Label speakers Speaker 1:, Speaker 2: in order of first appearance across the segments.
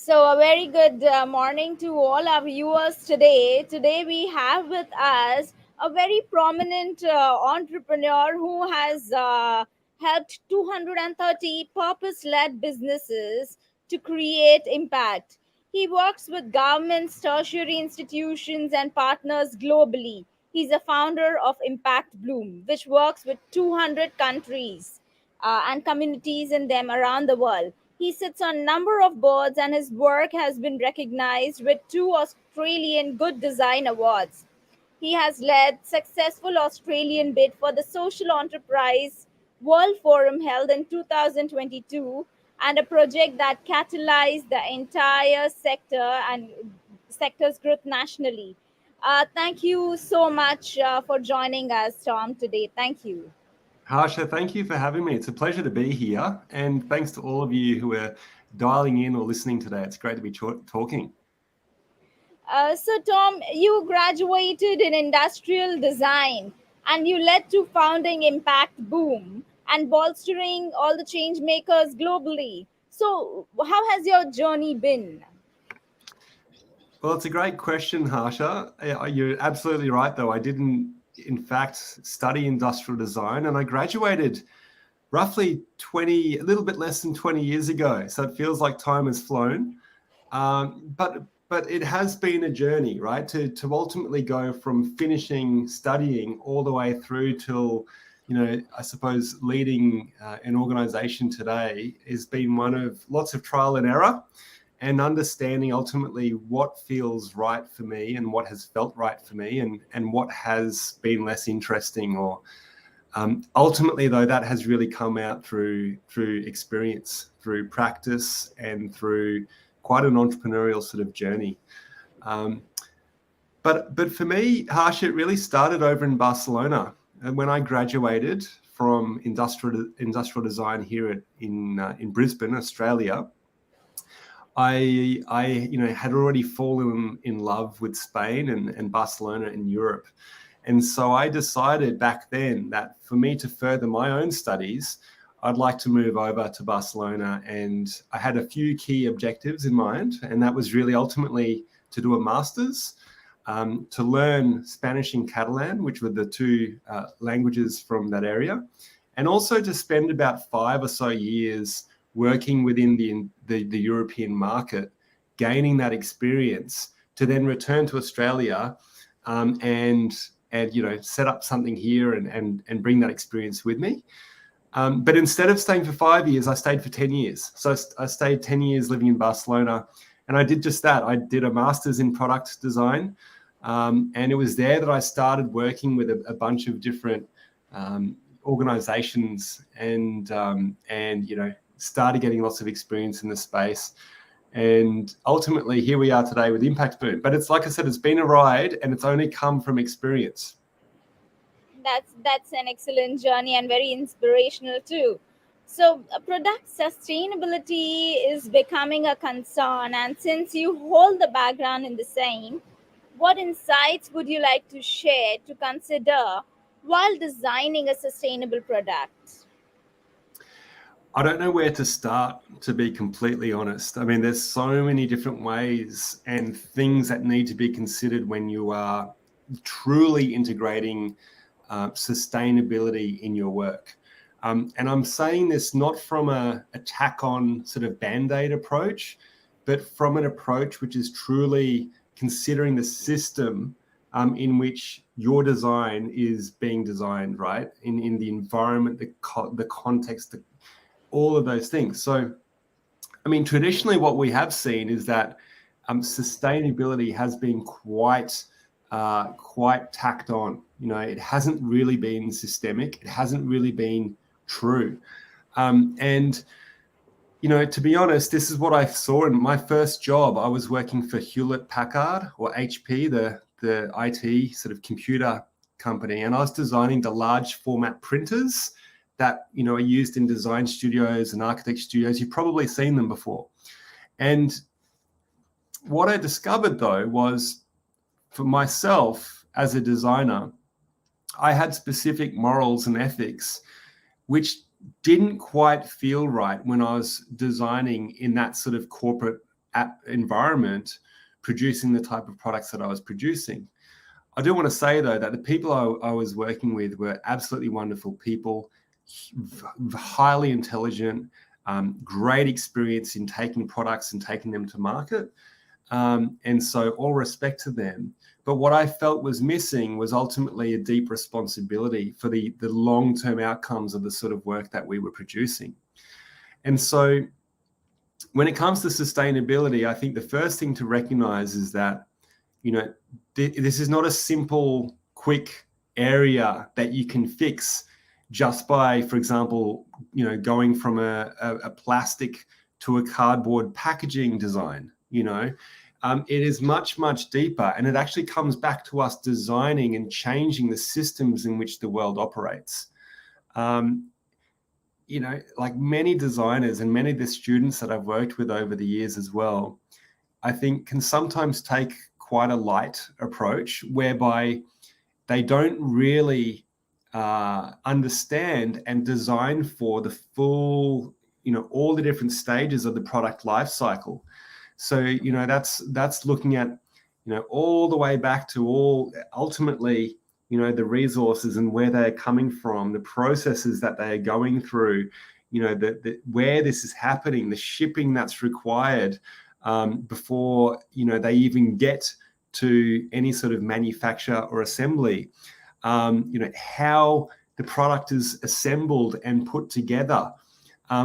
Speaker 1: So, a very good morning to all our viewers today. Today, we have with us a very prominent entrepreneur who has helped 230 purpose led businesses to create impact. He works with governments, tertiary institutions, and partners globally. He's a founder of Impact Bloom, which works with 200 countries and communities in them around the world. He sits on a number of boards, and his work has been recognized with two Australian Good Design Awards. He has led successful Australian bid for the Social Enterprise World Forum held in 2022 and a project that catalyzed the entire sector's growth nationally. Thank you so much for joining us, Tom, today. Thank you.
Speaker 2: Harsha, thank you for having me. It's a pleasure to be here. And thanks to all of you who are dialing in or listening today. It's great to be talking.
Speaker 1: So, Tom, you graduated in industrial design and you led to founding Impact Boom and bolstering all the change makers globally. So, how has your journey been?
Speaker 2: Well, it's a great question, Harsha. You're absolutely right, though. I didn't, in fact, study industrial design, and I graduated roughly a little bit less than 20 years ago. So it feels like time has flown. But it has been a journey, right? To ultimately go from finishing studying all the way through till, I suppose leading an organization today has been one of lots of trial and error and understanding ultimately what feels right for me and what has felt right for me and what has been less interesting or ultimately, though, that has really come out through experience, through practice, and through quite an entrepreneurial sort of journey. But for me, Harsh, it really started over in Barcelona. And when I graduated from industrial design here in Brisbane, Australia, I had already fallen in love with Spain and Barcelona in Europe. And so I decided back then that for me to further my own studies, I'd like to move over to Barcelona. And I had a few key objectives in mind. And that was really ultimately to do a master's, to learn Spanish and Catalan, which were the two languages from that area. And also to spend about 5 or so years working within the European market, gaining that experience to then return to Australia and set up something here and bring that experience with me. But instead of staying for 5 years, I stayed for 10 years. So I stayed 10 years living in Barcelona, and I did just that. I did a master's in product design, and it was there that I started working with a bunch of different organizations and started getting lots of experience in the space. And ultimately, here we are today with Impact Boom. But it's like I said, it's been a ride, and it's only come from experience.
Speaker 1: That's an excellent journey and very inspirational too. So, product sustainability is becoming a concern, and since you hold the background in the same, what insights would you like to share to consider while designing a sustainable product?
Speaker 2: I don't know where to start, to be completely honest. I mean, there's so many different ways and things that need to be considered when you are truly integrating sustainability in your work. And I'm saying this not from a tack-on sort of Band-Aid approach, but from an approach which is truly considering the system in which your design is being designed, right? In the environment, the context, all of those things. So, I mean, traditionally what we have seen is that sustainability has been quite tacked on. It hasn't really been systemic. It hasn't really been true. And to be honest, this is what I saw in my first job. I was working for Hewlett Packard, or HP, the IT sort of computer company, and I was designing the large format printers that are used in design studios and architect studios. You've probably seen them before. And what I discovered, though, was for myself as a designer, I had specific morals and ethics which didn't quite feel right when I was designing in that sort of corporate environment producing the type of products that I was producing. I do want to say, though, that the people I was working with were absolutely wonderful people, highly intelligent, great experience in taking products and taking them to market. And so all respect to them. But what I felt was missing was ultimately a deep responsibility for the long-term outcomes of the sort of work that we were producing. And so when it comes to sustainability, I think the first thing to recognize is that, this is not a simple, quick area that you can fix just by, for example, going from a plastic to a cardboard packaging design. It is much, much deeper, and it actually comes back to us designing and changing the systems in which the world operates. Like many designers and many of the students that I've worked with over the years as well, I think can sometimes take quite a light approach whereby they don't really understand and design for the full, all the different stages of the product life cycle. So, that's looking at, all the way back to all ultimately, the resources and where they're coming from, the processes that they are going through, where this is happening, the shipping that's required before, they even get to any sort of manufacture or assembly, how the product is assembled and put together,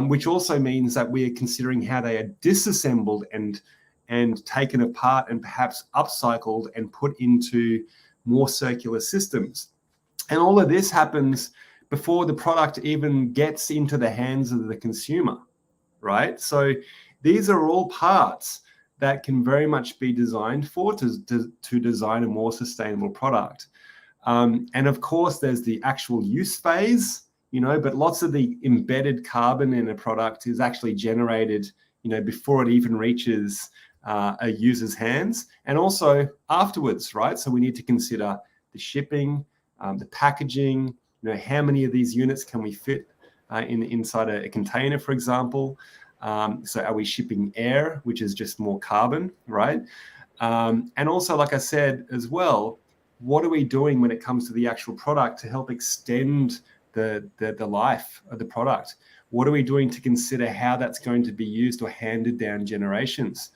Speaker 2: which also means that we are considering how they are disassembled and taken apart and perhaps upcycled and put into more circular systems. And all of this happens before the product even gets into the hands of the consumer, right? So these are all parts that can very much be designed for to design a more sustainable product. And of course, there's the actual use phase, but lots of the embedded carbon in a product is actually generated, before it even reaches a user's hands, and also afterwards, right? So we need to consider the shipping, the packaging, how many of these units can we fit inside a container, for example. So are we shipping air, which is just more carbon, right? And also, like I said as well, what are we doing when it comes to the actual product to help extend the life of the product? What are we doing to consider how that's going to be used or handed down generations?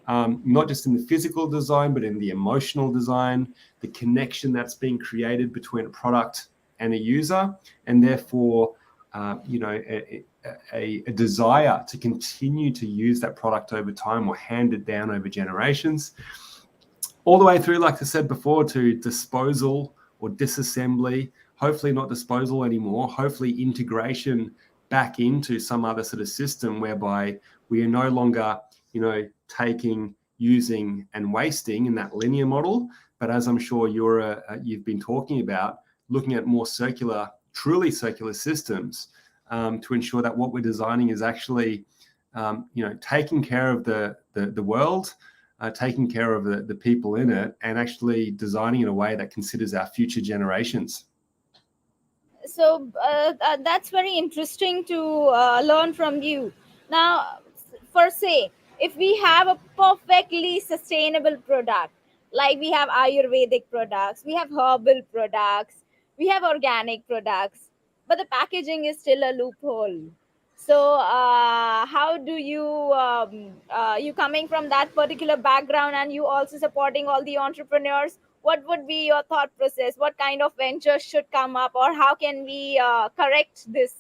Speaker 2: Not just in the physical design, but in the emotional design, the connection that's being created between a product and a user, and therefore, a desire to continue to use that product over time or hand it down over generations, all the way through, like I said before, to disposal or disassembly, hopefully not disposal anymore, hopefully integration back into some other sort of system whereby we are no longer, taking, using and wasting in that linear model, but as I'm sure you've been talking about, looking at more circular, truly circular systems to ensure that what we're designing is actually, taking care of the world, taking care of the people in it, and actually designing in a way that considers our future generations.
Speaker 1: So that's very interesting to learn from you. Now, for say, if we have a perfectly sustainable product, like we have Ayurvedic products, we have herbal products, we have organic products, but the packaging is still a loophole. So how do you coming from that particular background and you also supporting all the entrepreneurs, what would be your thought process? What kind of ventures should come up, or how can we correct this?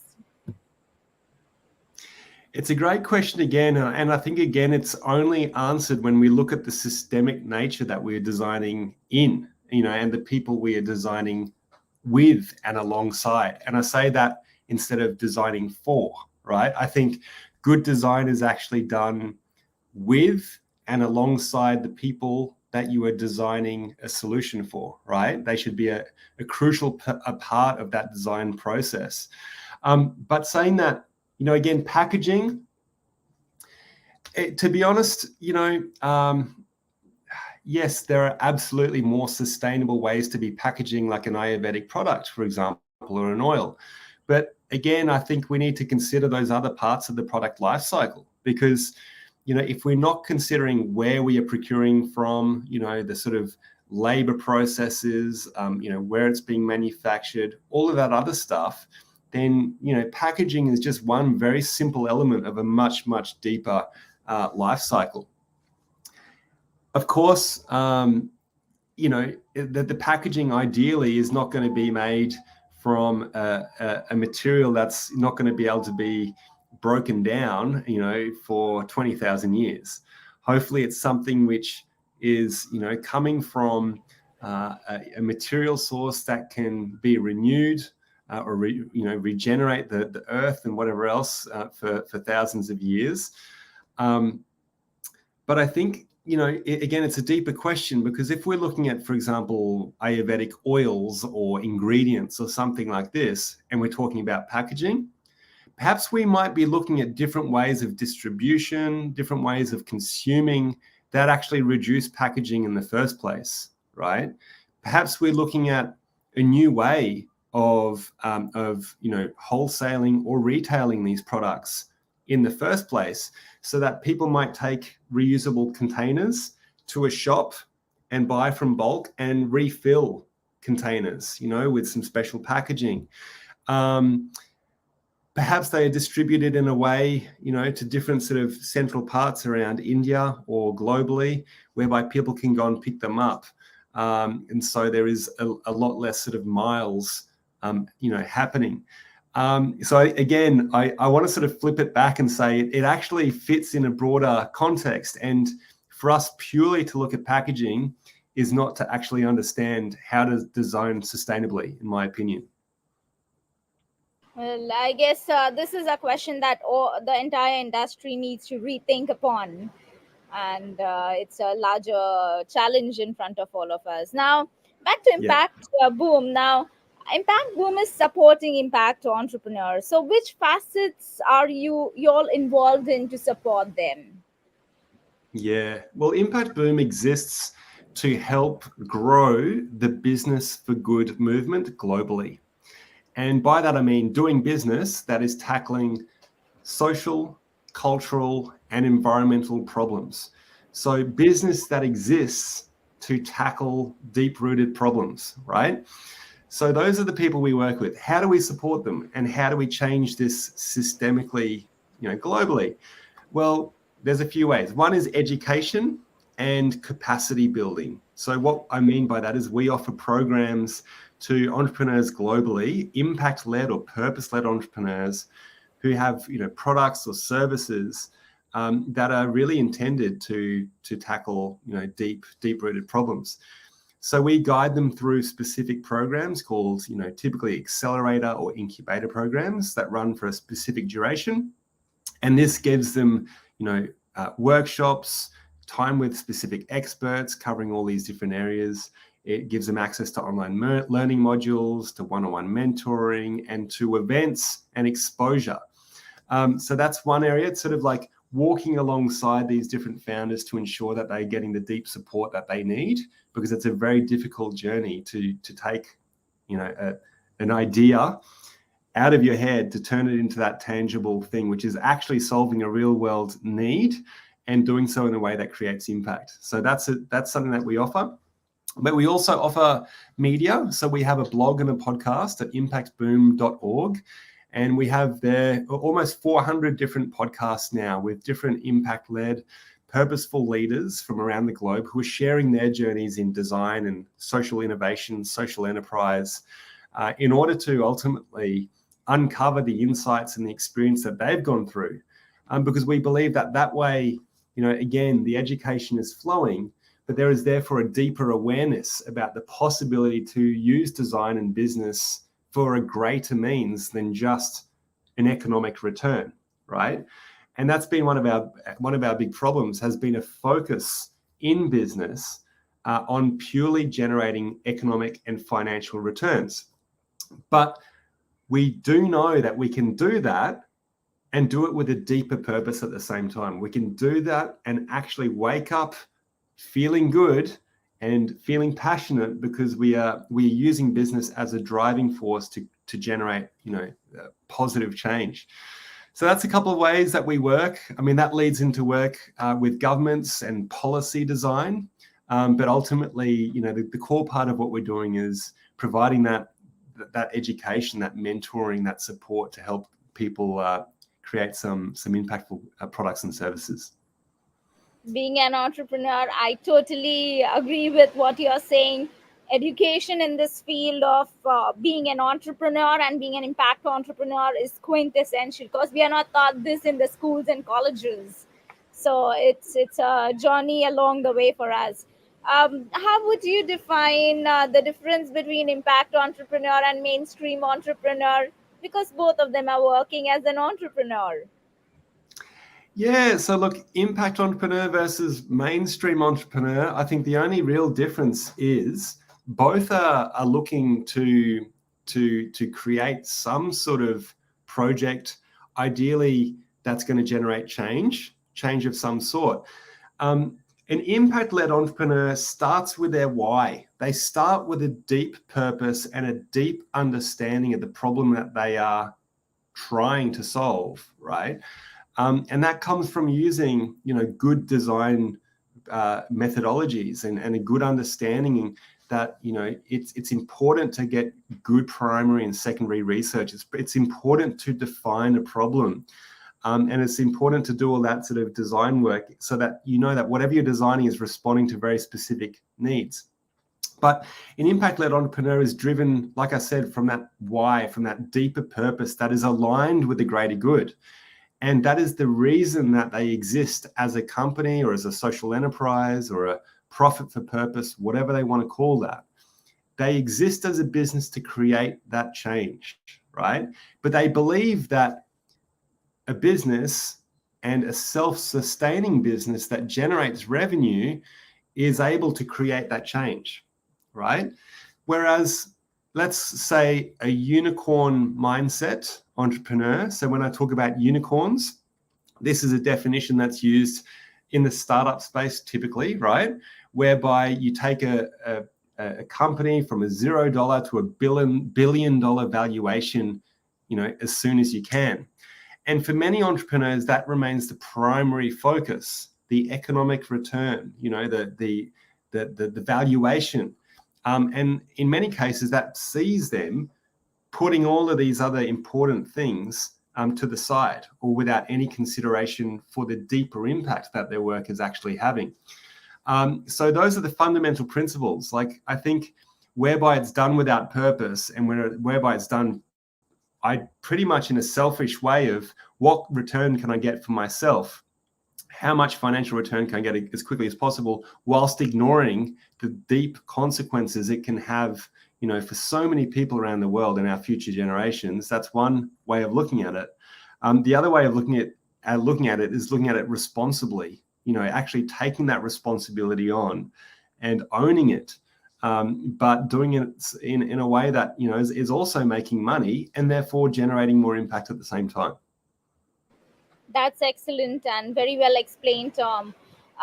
Speaker 2: It's a great question again, and I think again it's only answered when we look at the systemic nature that we're designing in, and the people we are designing with and alongside. And I say that instead of designing for, right? I think good design is actually done with and alongside the people that you are designing a solution for, right? They should be a crucial part of that design process. But saying that, again, packaging, to be honest, yes, there are absolutely more sustainable ways to be packaging like an Ayurvedic product, for example, or an oil. But again, I think we need to consider those other parts of the product life cycle, because if we're not considering where we are procuring from, the sort of labor processes, where it's being manufactured, all of that other stuff, then, packaging is just one very simple element of a much, much deeper life cycle. Of course, the packaging ideally is not going to be made from a material that's not going to be able to be broken down, for 20,000 years. Hopefully it's something which is, coming from a material source that can be renewed or regenerate the earth and whatever else for thousands of years. But I think, again, it's a deeper question, because if we're looking at, for example, Ayurvedic oils or ingredients or something like this, and we're talking about packaging, perhaps we might be looking at different ways of distribution, different ways of consuming that actually reduce packaging in the first place, right? Perhaps we're looking at a new way of wholesaling or retailing these products in the first place, so that people might take reusable containers to a shop and buy from bulk and refill containers, with some special packaging. Perhaps they are distributed in a way, to different sort of central parts around India or globally, whereby people can go and pick them up. And so there is a lot less sort of miles, happening. So again, I want to sort of flip it back and say it actually fits in a broader context. And for us purely to look at packaging is not to actually understand how to design sustainably, in my opinion.
Speaker 1: Well, I guess this is a question that the entire industry needs to rethink upon, and it's a larger challenge in front of all of us. Now, back to Impact Boom. Now, Impact Boom is supporting impact entrepreneurs. So, which facets are you all involved in to support them?
Speaker 2: Yeah, well, Impact Boom exists to help grow the business for good movement globally. And by that, I mean doing business that is tackling social, cultural, and environmental problems. So business that exists to tackle deep-rooted problems, right? So those are the people we work with. How do we support them? And how do we change this systemically, globally? Well, there's a few ways. One is education and capacity building. So what I mean by that is we offer programs to entrepreneurs globally, impact-led or purpose-led entrepreneurs who have, products or services that are really intended to tackle, deep-rooted problems. So we guide them through specific programs called, typically accelerator or incubator programs that run for a specific duration. And this gives them, workshops, time with specific experts covering all these different areas. It gives them access to online learning modules, to one-on-one mentoring, and to events and exposure. So that's one area. It's sort of like walking alongside these different founders to ensure that they're getting the deep support that they need, because it's a very difficult journey to take, an idea out of your head to turn it into that tangible thing, which is actually solving a real world need and doing so in a way that creates impact. So that's something that we offer. But we also offer media. So we have a blog and a podcast at impactboom.org. And we have there almost 400 different podcasts now with different impact-led, purposeful leaders from around the globe who are sharing their journeys in design and social innovation, social enterprise, in order to ultimately uncover the insights and the experience that they've gone through. Because we believe that way, again, the education is flowing, but there is therefore a deeper awareness about the possibility to use design and business for a greater means than just an economic return, right? And that's been one of our big problems, has been a focus in business on purely generating economic and financial returns. But we do know that we can do that and do it with a deeper purpose at the same time. We can do that and actually wake up feeling good and feeling passionate because we are using business as a driving force to generate, positive change. So that's a couple of ways that we work. I mean, that leads into work with governments and policy design. But ultimately, the core part of what we're doing is providing that education, that mentoring, that support to help people create some impactful products and services.
Speaker 1: Being an entrepreneur, I totally agree with what you're saying. Education in this field of being an entrepreneur and being an impact entrepreneur is quintessential, because we are not taught this in the schools and colleges. So it's a journey along the way for us. How would you define the difference between impact entrepreneur and mainstream entrepreneur? Because both of them are working as an entrepreneur.
Speaker 2: Yeah, so look, impact entrepreneur versus mainstream entrepreneur, I think the only real difference is both are looking to create some sort of project, ideally that's going to generate change of some sort. An impact-led entrepreneur starts with their why. They start with a deep purpose and a deep understanding of the problem that they are trying to solve, right? And that comes from using, good design methodologies and a good understanding that, it's important to get good primary and secondary research. It's important to define a problem. And it's important to do all that sort of design work so that that whatever you're designing is responding to very specific needs. But an impact-led entrepreneur is driven, like I said, from that why, from that deeper purpose that is aligned with the greater good. And that is the reason that they exist as a company or as a social enterprise or a profit for purpose, whatever they want to call that. They exist as a business to create that change, right? But they believe that a business and a self-sustaining business that generates revenue is able to create that change, right? Whereas, let's say a unicorn mindset entrepreneur. So when I talk about unicorns, this is a definition that's used in the startup space typically, right? Whereby you take a company from a $0 to a billion dollar valuation, as soon as you can. And for many entrepreneurs, that remains the primary focus, the economic return, the valuation. And in many cases, that sees them putting all of these other important things to the side, or without any consideration for the deeper impact that their work is actually having. So those are the fundamental principles. Like, I think whereby it's done without purpose and whereby it's done, pretty much in a selfish way of what return can I get for myself? How much financial return can I get as quickly as possible, whilst ignoring the deep consequences it can have, for so many people around the world and our future generations. That's one way of looking at it. The other way of looking at it is looking at it responsibly, actually taking that responsibility on and owning it, but doing it in a way that, is also making money and therefore generating more impact at the same time.
Speaker 1: That's excellent and very well explained, Tom.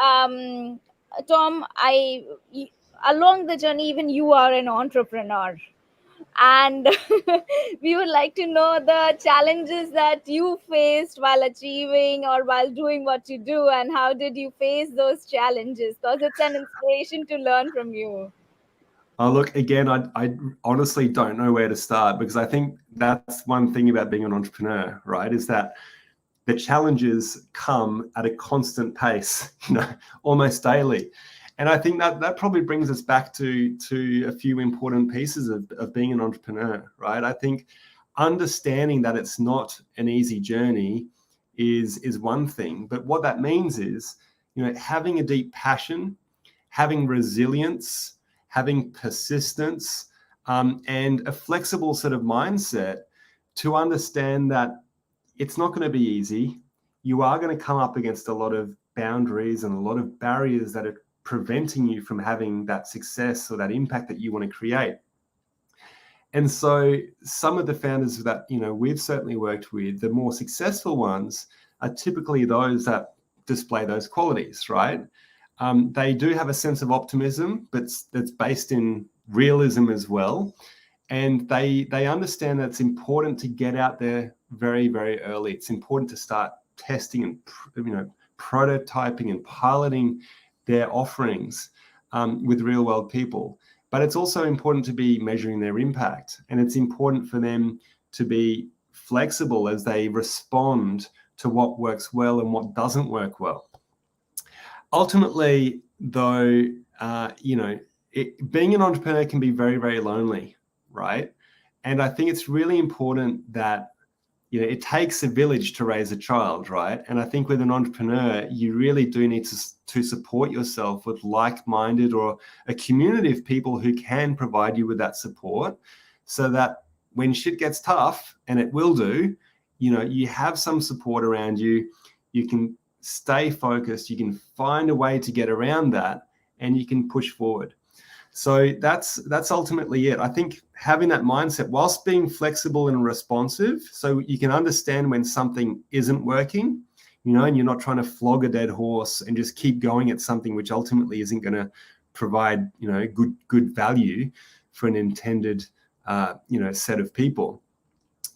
Speaker 1: Um, Tom, along the journey, even you are an entrepreneur, and we would like to know the challenges that you faced while achieving or while doing what you do, and how did you face those challenges? Because it's an inspiration to learn from you.
Speaker 2: Oh, look, again, I honestly don't know where to start, because I think that's one thing about being an entrepreneur, right? Is that the challenges come at a constant pace, almost daily. And I think that probably brings us back to a few important pieces of being an entrepreneur, right? I think understanding that it's not an easy journey is one thing, but what that means is, having a deep passion, having resilience, having persistence, and a flexible sort of mindset to understand that it's not going to be easy. You are going to come up against a lot of boundaries and a lot of barriers that are preventing you from having that success or that impact that you want to create. And so some of the founders that, we've certainly worked with, the more successful ones are typically those that display those qualities, right? They do have a sense of optimism, but that's based in realism as well. And they understand that it's important to get out there very, very early. It's important to start testing and prototyping and piloting their offerings with real world people. But it's also important to be measuring their impact, and it's important for them to be flexible as they respond to what works well and what doesn't work well. Ultimately, though, being an entrepreneur can be very, very lonely, right? And I think it's really important that, it takes a village to raise a child, right? And I think with an entrepreneur, you really do need to support yourself with like-minded or a community of people who can provide you with that support, so that when shit gets tough, and it will do, you have some support around you. You can stay focused, you can find a way to get around that, and you can push forward. So that's ultimately it. I think having that mindset, whilst being flexible and responsive, so you can understand when something isn't working, and you're not trying to flog a dead horse and just keep going at something which ultimately isn't going to provide, good value for an intended, set of people.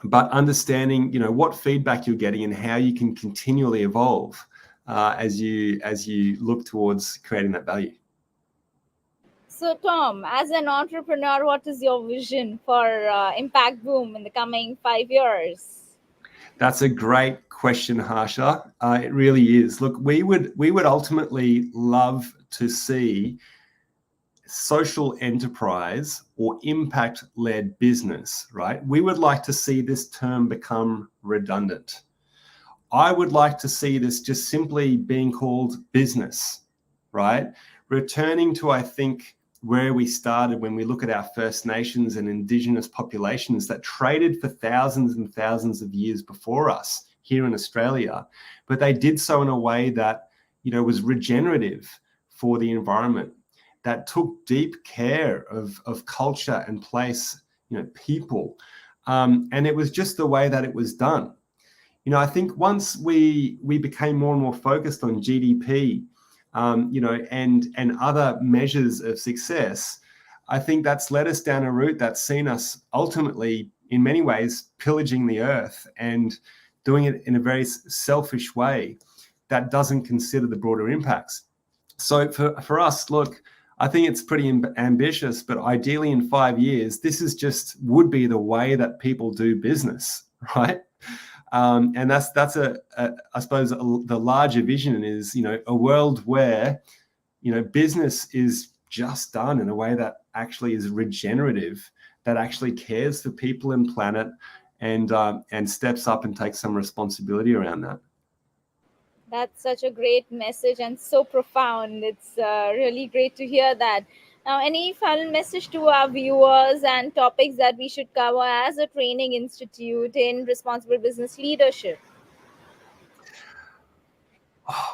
Speaker 2: But understanding, what feedback you're getting and how you can continually evolve as you look towards creating that value.
Speaker 1: So, Tom, as an entrepreneur, what is your vision for Impact Boom in the coming 5 years?
Speaker 2: That's a great question, Harsha. It really is. Look, we would ultimately love to see social enterprise or impact-led business, right? We would like to see this term become redundant. I would like to see this just simply being called business, right? Returning to, I think, where we started when we look at our First Nations and Indigenous populations that traded for thousands and thousands of years before us here in Australia, but they did so in a way that, was regenerative for the environment, that took deep care of culture and place, people. And it was just the way that it was done. I think once we became more and more focused on GDP, and other measures of success, I think that's led us down a route that's seen us ultimately, in many ways, pillaging the earth and doing it in a very selfish way that doesn't consider the broader impacts. So for us, look, I think it's pretty ambitious, but ideally in 5 years, this would be the way that people do business, right? And that's I suppose the larger vision is, a world where, business is just done in a way that actually is regenerative, that actually cares for people and planet, and steps up and takes some responsibility around that.
Speaker 1: That's such a great message and so profound. It's really great to hear that. Now, any final message to our viewers and topics that we should cover as a training institute in responsible business leadership?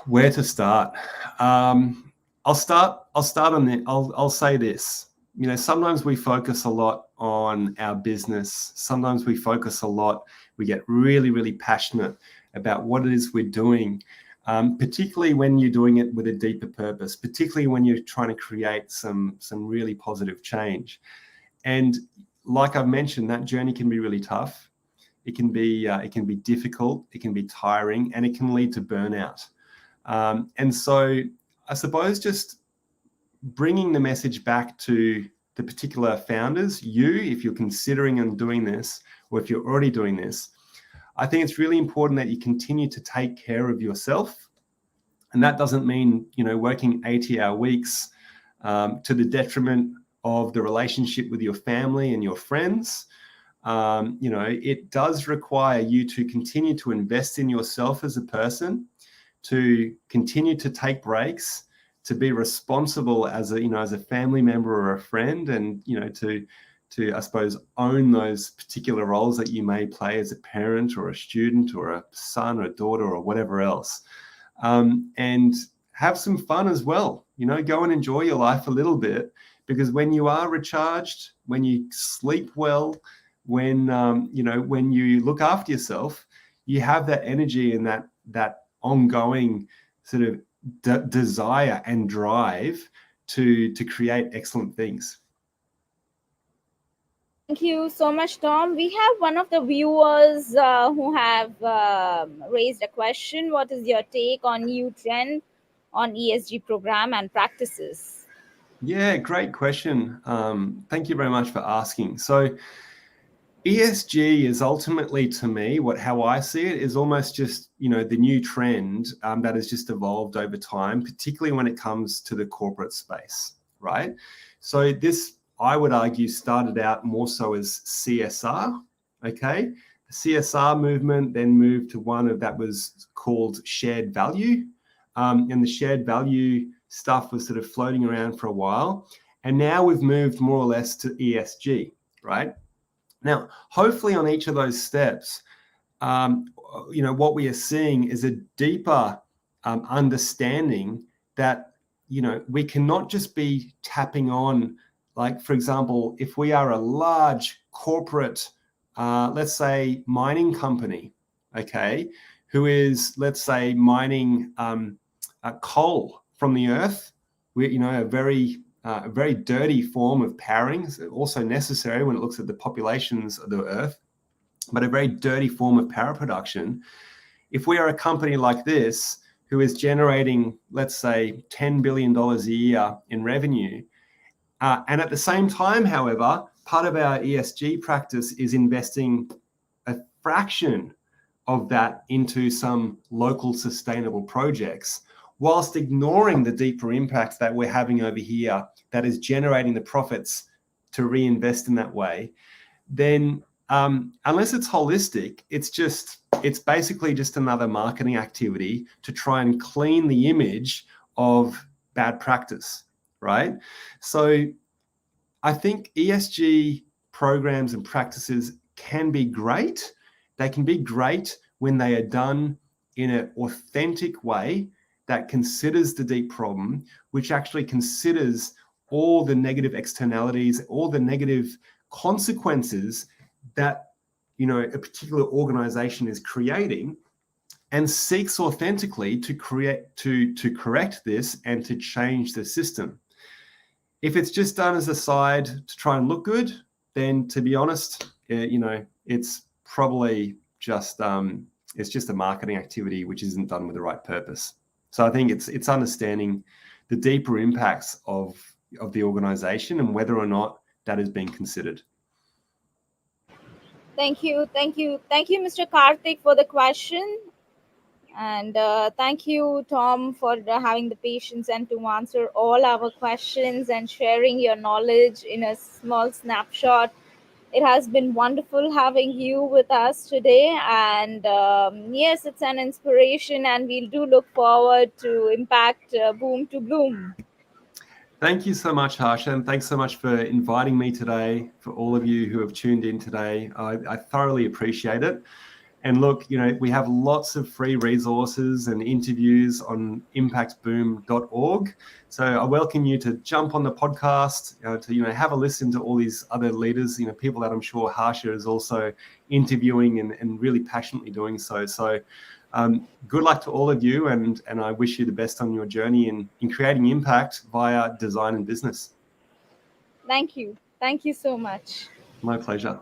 Speaker 2: Where to start? I'll start on the. I'll say this. Sometimes we focus a lot on our business. Sometimes we focus a lot. We get really, really passionate about what it is we're doing, particularly when you're doing it with a deeper purpose, particularly when you're trying to create some really positive change. And like I've mentioned, that journey can be really tough. It can be difficult. It can be tiring, and it can lead to burnout. And so I suppose just bringing the message back to the particular founders, if you're considering and doing this, or if you're already doing this, I think it's really important that you continue to take care of yourself. And that doesn't mean, working 80-hour weeks to the detriment of the relationship with your family and your friends. It does require you to continue to invest in yourself as a person, to continue to take breaks, to be responsible as a family member or a friend, and to I suppose own those particular roles that you may play as a parent or a student or a son or a daughter or whatever else, and have some fun as well. Go and enjoy your life a little bit, because when you are recharged, when you sleep well, when you look after yourself, you have that energy and that ongoing sort of desire and drive to create excellent things.
Speaker 1: Thank you so much, Tom. We have one of the viewers who have raised a question. What is your take on new trend on ESG program and practices?
Speaker 2: Yeah, great question. Thank you very much for asking. So ESG is ultimately, to me, how I see it is almost just, the new trend that has just evolved over time, particularly when it comes to the corporate space, right? So this, I would argue, started out more so as CSR, okay? The CSR movement then moved to one that was called shared value. And the shared value stuff was sort of floating around for a while. And now we've moved more or less to ESG, right? Now, hopefully on each of those steps, what we are seeing is a deeper understanding that, we cannot just be tapping on, like, for example, if we are a large corporate, let's say, mining company, okay, who is, let's say, mining coal from the earth, a very dirty form of powering, also necessary when it looks at the populations of the earth, but a very dirty form of power production. If we are a company like this who is generating, let's say, $10 billion a year in revenue, and at the same time, however, part of our ESG practice is investing a fraction of that into some local sustainable projects, whilst ignoring the deeper impacts that we're having over here that is generating the profits to reinvest in that way, then unless it's holistic, it's basically just another marketing activity to try and clean the image of bad practice, right? So I think ESG programs and practices can be great. They can be great when they are done in an authentic way that considers the deep problem, which actually considers all the negative externalities, all the negative consequences that a particular organization is creating, and seeks authentically to correct this and to change the system. If it's just done as a side to try and look good, then, to be honest, it's probably just a marketing activity which isn't done with the right purpose. So I think it's understanding the deeper impacts of the organization and whether or not that is being considered.
Speaker 1: Thank you, Mr. Karthik, for the question. And thank you, Tom, for having the patience and to answer all our questions and sharing your knowledge in a small snapshot. It has been wonderful having you with us today. And yes, it's an inspiration, and we do look forward to Impact Boom to Bloom.
Speaker 2: Thank you so much, Harsha, and thanks so much for inviting me today, for all of you who have tuned in today. I thoroughly appreciate it. And look, we have lots of free resources and interviews on impactboom.org. So I welcome you to jump on the podcast, to have a listen to all these other leaders, people that I'm sure Harsha is also interviewing and really passionately doing so. So good luck to all of you, and I wish you the best on your journey in creating impact via design and business.
Speaker 1: Thank you. Thank you so much.
Speaker 2: My pleasure.